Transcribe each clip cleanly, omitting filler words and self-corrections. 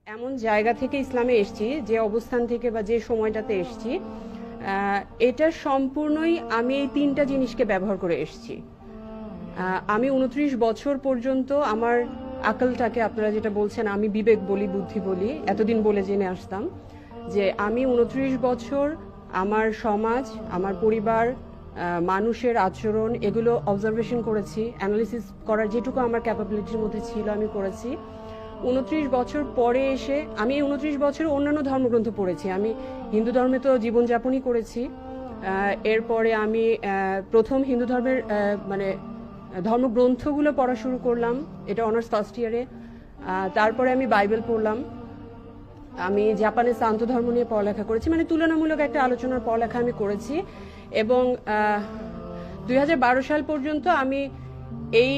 এমন জায়গা থেকে ইসলামে এসেছি, যে অবস্থান থেকে বা যে সময়টাতে এসেছি, এটা সম্পূর্ণই আমি এই তিনটা জিনিসকে ব্যবহার করে এসেছি। আমি 29 বছর পর্যন্ত আমার আকলটাকে, আপনারা যেটা বলছেন আমি বিবেক বলি, বুদ্ধি বলি, এতদিন বলে জেনে আসতাম যে আমি 29 বছর আমার সমাজ, আমার পরিবার, মানুষের আচরণ, এগুলো অবজারভেশন করেছি, অ্যানালিসিস করার যেটুকু আমার ক্যাপাবিলিটির মধ্যে ছিল আমি করেছি। 29 বছর পরে এসে আমি এই 29 বছর অন্যান্য ধর্মগ্রন্থ পড়েছি। আমি হিন্দু ধর্মে তো জীবনযাপনই করেছি। এরপরে আমি প্রথম হিন্দু ধর্মের মানে ধর্মগ্রন্থগুলো পড়া শুরু করলাম, এটা অনার্স ফার্স্ট ইয়ারে। তারপরে আমি বাইবেল পড়লাম। আমি জাপানে শান্ত ধর্ম নিয়ে পড়ালেখা করেছি, মানে তুলনামূলক একটা আলোচনার পড়ালেখা আমি করেছি। এবং 2012 সাল পর্যন্ত আমি এই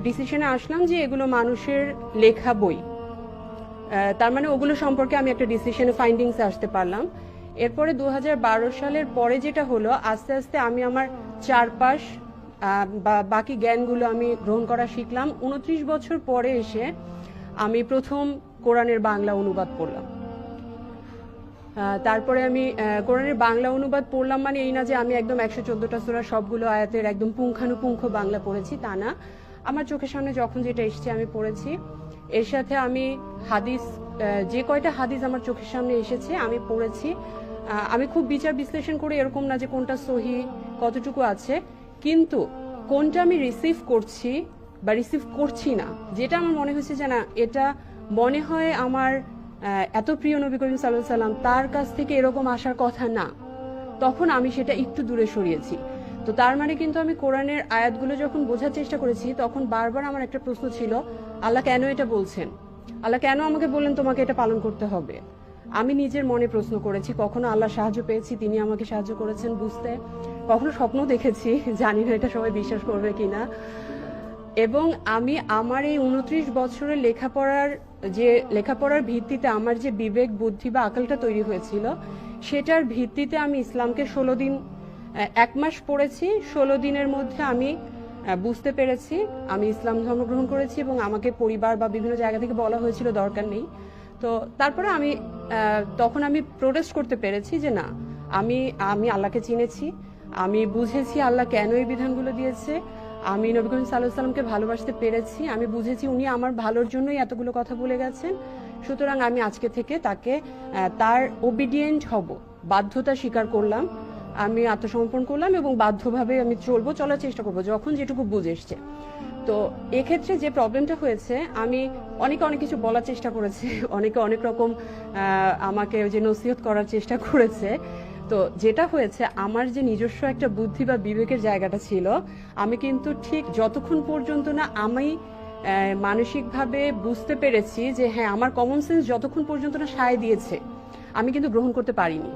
ডিসিশনে আসলাম যে এগুলো মানুষের লেখা বই, তার মানে ওগুলো সম্পর্কে আমি একটা ডিসিশনে ফাইন্ডিংসে আসতে পারলাম। এরপরে 2012 সালের পরে যেটা হলো, আস্তে আস্তে আমি আমার চারপাশ বা বাকি জ্ঞানগুলো আমি গ্রহণ করা শিখলাম। 29 বছর পরে এসে আমি প্রথম কোরআনের বাংলা অনুবাদ পড়লাম। তারপরে আমি কোরআনের বাংলা অনুবাদ পড়লাম, মানে এই না যে আমি একদম 114টা সূরা সবগুলো আয়াতের একদম পুঙ্খানুপুঙ্খ বাংলা পড়েছি, তা না। আমার চোখের সামনে যখন যেটা এসেছে আমি পড়েছি। এর সাথে আমি হাদিস, যে কয়টা হাদিস আমার চোখের সামনে এসেছে আমি পড়েছি। আমি খুব বিচার বিশ্লেষণ করে, এরকম না যে কোনটা সহি, কতটুকু আছে, কিন্তু কোনটা আমি রিসিভ করছি বা রিসিভ করছি না, যেটা আমার মনে হয়েছে যে না, এটা মনে হয় আমার এত প্রিয় নবী করিম সাল্লাল্লাহু আলাইহি ওয়াসাল্লাম, তার কাছ থেকে এরকম আসার কথা না, তখন আমি সেটা একটু দূরে সরিয়েছি। তো তার মানে কিন্তু আমি কোরআনের আয়াতগুলো যখন বোঝার চেষ্টা করেছি, তখন বারবার আমার একটা প্রশ্ন ছিল, আল্লাহ কেন এটা বলছেন? আল্লাহ কেন আমাকে বললেন তোমাকে এটা পালন করতে হবে? আমি নিজের মনে প্রশ্ন করেছি। কখনো আল্লাহ সাহায্য পেয়েছি, তিনি আমাকে সাহায্য করেছেন বুঝতে। কখনো স্বপ্ন দেখেছি, জানি না এটা সবাই বিশ্বাস করবে কিনা। এবং আমি আমার এই 29 বছরের লেখাপড়ার ভিত্তিতে আমার যে বিবেক, বুদ্ধি বা আকলটা তৈরি হয়েছিল, সেটার ভিত্তিতে আমি ইসলামকে 16 দিন, 1 মাস পড়েছি। 16 দিনের মধ্যে আমি বুঝতে পেরেছি, আমি ইসলাম ধর্ম গ্রহণ করেছি। এবং আমাকে পরিবার বা বিভিন্ন জায়গা থেকে বলা হয়েছিল দরকার নেই। তো তারপরে আমি তখন আমি প্রোটেস্ট করতে পেরেছি যে না, আমি আল্লাহকে চিনেছি, আমি বুঝেছি আল্লাহ কেন এই বিধানগুলো দিয়েছে, আমি নবী করিম সাল্লাল্লাহু আলাইহি ওয়াসাল্লামকে ভালোবাসতে পেরেছি, আমি বুঝেছি উনি আমার ভালোর জন্যই এতগুলো কথা বলে গেছেন। সুতরাং আমি আজকে থেকে তাকে তার ওবিডিয়েন্ট হব, বাধ্যতা স্বীকার করলাম, আমি আত্মসমর্পণ করলাম এবং বাধ্যভাবে আমি চলার চেষ্টা করব যখন যেটুকু বুঝে এসছে। তো এক্ষেত্রে যে প্রবলেমটা হয়েছে, আমি অনেক কিছু বলার চেষ্টা করেছি, অনেকে অনেক রকম আমাকে যে নসিহত করার চেষ্টা করেছে। তো যেটা হয়েছে, আমার যে নিজস্ব একটা বুদ্ধি বা বিবেকের জায়গাটা ছিল, আমি কিন্তু ঠিক যতক্ষণ পর্যন্ত না আমি মানসিকভাবে বুঝতে পেরেছি যে হ্যাঁ, আমার কমন সেন্স যতক্ষণ পর্যন্ত না সায় দিয়েছে, আমি কিন্তু গ্রহণ করতে পারিনি।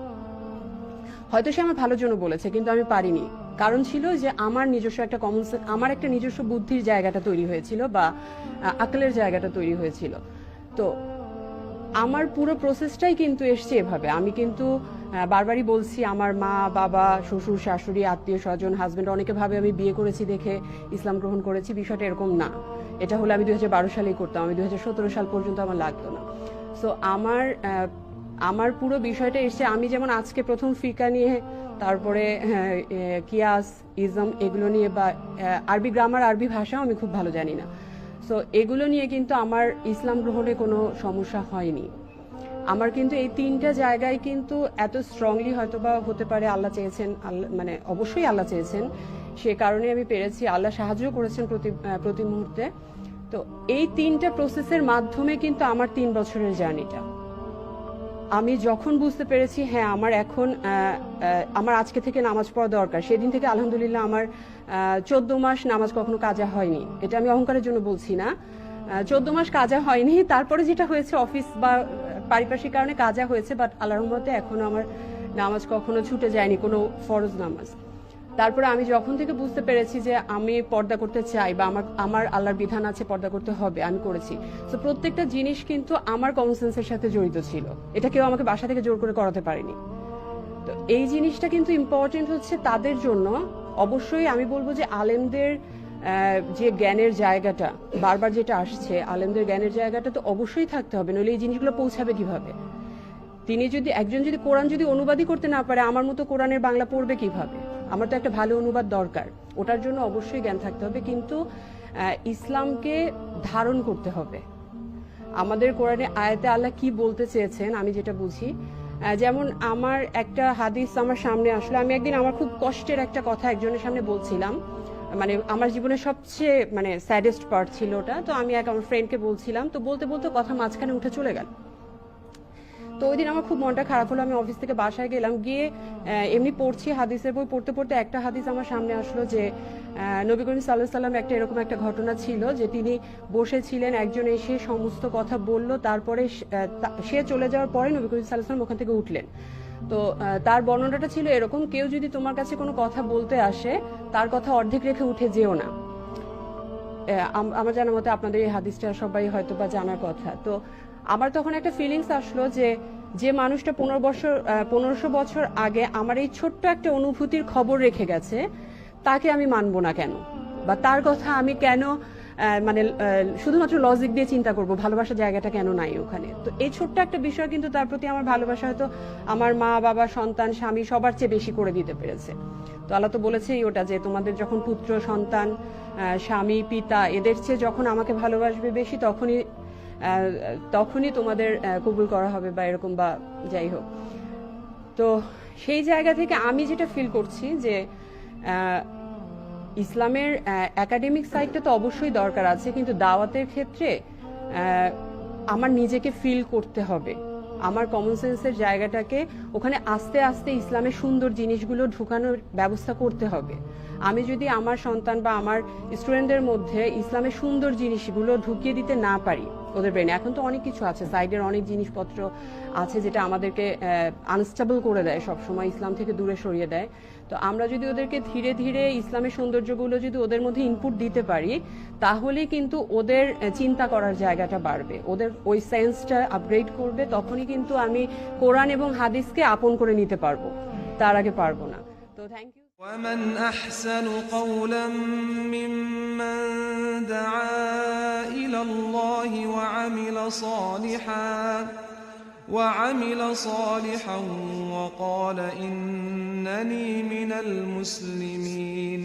হয়তো সে আমার ভালোর জন্য বলেছে, কিন্তু আমি পারিনি। কারণ ছিল যে আমার নিজস্ব একটা কমন সেন্স, আমার একটা নিজস্ব বুদ্ধির জায়গাটা তৈরি হয়েছিল বা আকলের জায়গাটা তৈরি হয়েছিল। তো আমার পুরো প্রসেসটাই কিন্তু এসছে এভাবে। আমি কিন্তু বারবারই বলছি, আমার মা, বাবা, শ্বশুর, শাশুড়ি, আত্মীয় স্বজন, হাজবেন্ড, অনেকে ভাবে আমি বিয়ে করেছি দেখে ইসলাম গ্রহণ করেছি। বিষয়টা এরকম না। এটা হলে আমি 2012 সালেই করতাম, আমি 2017 সাল পর্যন্ত আমার লাগতো না। সো আমার পুরো বিষয়টা এসছে, আমি যেমন আজকে প্রথম ফিকা নিয়ে, তারপরে কিয়াস, ইজম, এগুলো নিয়ে, বা আরবি গ্রামার, আরবি ভাষাও আমি খুব ভালো জানি না। সো এগুলো নিয়ে কিন্তু আমার ইসলাম গ্রহণে কোনো সমস্যা হয়নি। আমার কিন্তু এই তিনটা জায়গায় কিন্তু এত স্ট্রংলি হয়তোবা হতে পারে আল্লাহ চেয়েছেন, আল্লাহ মানে অবশ্যই আল্লাহ চেয়েছেন, সে কারণে আমি পেরেছি। আল্লাহ সাহায্য করেছেন প্রতি মুহূর্তে। তো এই তিনটা প্রসেসের মাধ্যমে কিন্তু আমার 3 বছরের জার্নিটা, আমি যখন বুঝতে পেরেছি হ্যাঁ, আমার এখন আমার আজকে থেকে নামাজ পড়া দরকার, সেদিন থেকে আলহামদুলিল্লাহ আমার 14 মাস নামাজ কখনো কাজা হয়নি। এটা আমি অহংকারের জন্য বলছি না, 14 মাস কাজা হয়নি। তারপরে যেটা হয়েছে, অফিস বা পারিপার্শ্বিক কারণে কাজা হয়েছে, বাট আল্লাহর রহমতে এখনো আমার নামাজ কখনো ছুটে যায়নি, কোনো ফরজ নামাজ। তারপরে আমি যখন থেকে বুঝতে পেরেছি যে আমি পর্দা করতে চাই বা আমার আল্লাহর বিধান আছে, পর্দা করতে হবে, আমি করেছি। তো প্রত্যেকটা জিনিস কিন্তু আমার কমন সেন্সের সাথে জড়িত ছিল, এটা কেউ আমাকে বাসা থেকে জোর করে করাতে পারেনি। তো এই জিনিসটা কিন্তু ইম্পর্টেন্ট হচ্ছে তাদের জন্য। অবশ্যই আমি বলবো যে আলেমদের যে জ্ঞানের জায়গাটা বারবার যেটা আসছে, আলেমদের জ্ঞানের জায়গাটা তো অবশ্যই থাকতে হবে, নইলে এই জিনিসগুলো পৌঁছাবে কিভাবে? তিনি যদি একজন যদি কোরআন যদি অনুবাদই করতে না পারে, আমার মতো কোরআনের বাংলা পড়বে কিভাবে? আমার তো একটা ভালো অনুবাদ দরকার, ওটার জন্য অবশ্যই জ্ঞান থাকতে হবে। কিন্তু ইসলামকে ধারণ করতে হবে। আমাদের কোরআনে আয়াতে আল্লাহ কি বলতে চেয়েছেন আমি যেটা বুঝি, যেমন আমার একটা হাদিস আমার সামনে আসলো, আমি একদিন আমার খুব কষ্টের একটা কথা একজনের সামনে বলছিলাম, মানে আমার জীবনের সবচেয়ে মানে স্যাডেস্ট পার্ট ছিল ওটা। তো আমি আমার ফ্রেন্ডকে বলছিলাম, তো বলতে বলতে কথা মাঝখানে উঠে চলে গেল। তো ওই দিন আমার খুব মনটা খারাপ হলো। আমি অফিস থেকে বাসায় গেলাম, গিয়ে এমনি পড়ছি হাদিসের বই, পড়তে পড়তে একটা হাদিস আমার সামনে আসলো যে নবী করিম সাল্লাল্লাহু আলাইহি ওয়াসাল্লাম একটা এরকম একটা ঘটনা ছিল যে তিনি বসেছিলেন, একজন এসে সমস্ত কথা বলল, তারপরে সে চলে যাওয়ার পরে নবী করিম সাল্লাল্লাহু আলাইহি ওয়াসাল্লাম ওখান থেকে উঠলেন। তো তার বর্ণনাটা ছিল এরকম, কেউ যদি তোমার কাছে কোনো কথা বলতে আসে, তার কথা অর্ধেক রেখে উঠে যেও না। আমার জানার মতে আপনাদের এই হাদিসটা সবাই হয়তো বা জানার কথা। তো আমার তখন একটা ফিলিংস আসলো যে যে মানুষটা 1500 বছর আগে আমার এই ছোট্ট একটা অনুভূতির খবর রেখে গেছে, তাকে আমি মানবো না কেন? বা তার কথা আমি কেন মানে শুধুমাত্র লজিক দিয়ে চিন্তা করব, ভালোবাসার জায়গাটা কেন নাই ওখানে? তো এই ছোট্ট একটা বিষয় কিন্তু তার প্রতি আমার ভালোবাসা হয়তো আমার মা বাবা সন্তান স্বামী সবার চেয়ে বেশি করে দিতে পেরেছে। তো আল্লাহ তো বলেছেই ওটা যে তোমাদের যখন পুত্র সন্তান স্বামী পিতা এদের চেয়ে যখন আমাকে ভালোবাসবে বেশি, তখনই তোমাদের কবুল করা হবে, বা এরকম বা যাই হোক। তো সেই জায়গা থেকে আমি যেটা ফিল করছি যে ইসলামের একাডেমিক সাইডটা তো অবশ্যই দরকার আছে, কিন্তু দাওয়াতের ক্ষেত্রে আমার নিজেকে ফিল করতে হবে, আমার কমন সেন্সের জায়গাটাকে ওখানে আস্তে আস্তে ইসলামের সুন্দর জিনিসগুলো ঢুকানোর ব্যবস্থা করতে হবে। আমি যদি আমার সন্তান বা আমার স্টুডেন্টদের মধ্যে ইসলামের সুন্দর জিনিসগুলো ঢুকিয়ে দিতে না পারি ওদের ব্রেনে, এখন তো অনেক কিছু আছে, সাইডের অনেক জিনিসপত্র আছে যেটা আমাদেরকে আনস্টেবল করে দেয়, সবসময় ইসলাম থেকে দূরে সরিয়ে দেয়। তো আমরা যদি ওদেরকে ধীরে ধীরে ইসলামের সৌন্দর্যগুলো যদি ওদের মধ্যে ইনপুট দিতে পারি, তাহলেই কিন্তু ওদের চিন্তা করার জায়গাটা বাড়বে, ওদের ওই সেন্সটা আপগ্রেড করবে, তখনই কিন্তু আমি কোরআন এবং হাদিসকে আপন করে নিতে পারবো, তার আগে পারবো না। তো থ্যাংক ইউ। ومن أحسن قولا ممن دعا إلى الله وعمل صالحا وقال إنني من المسلمين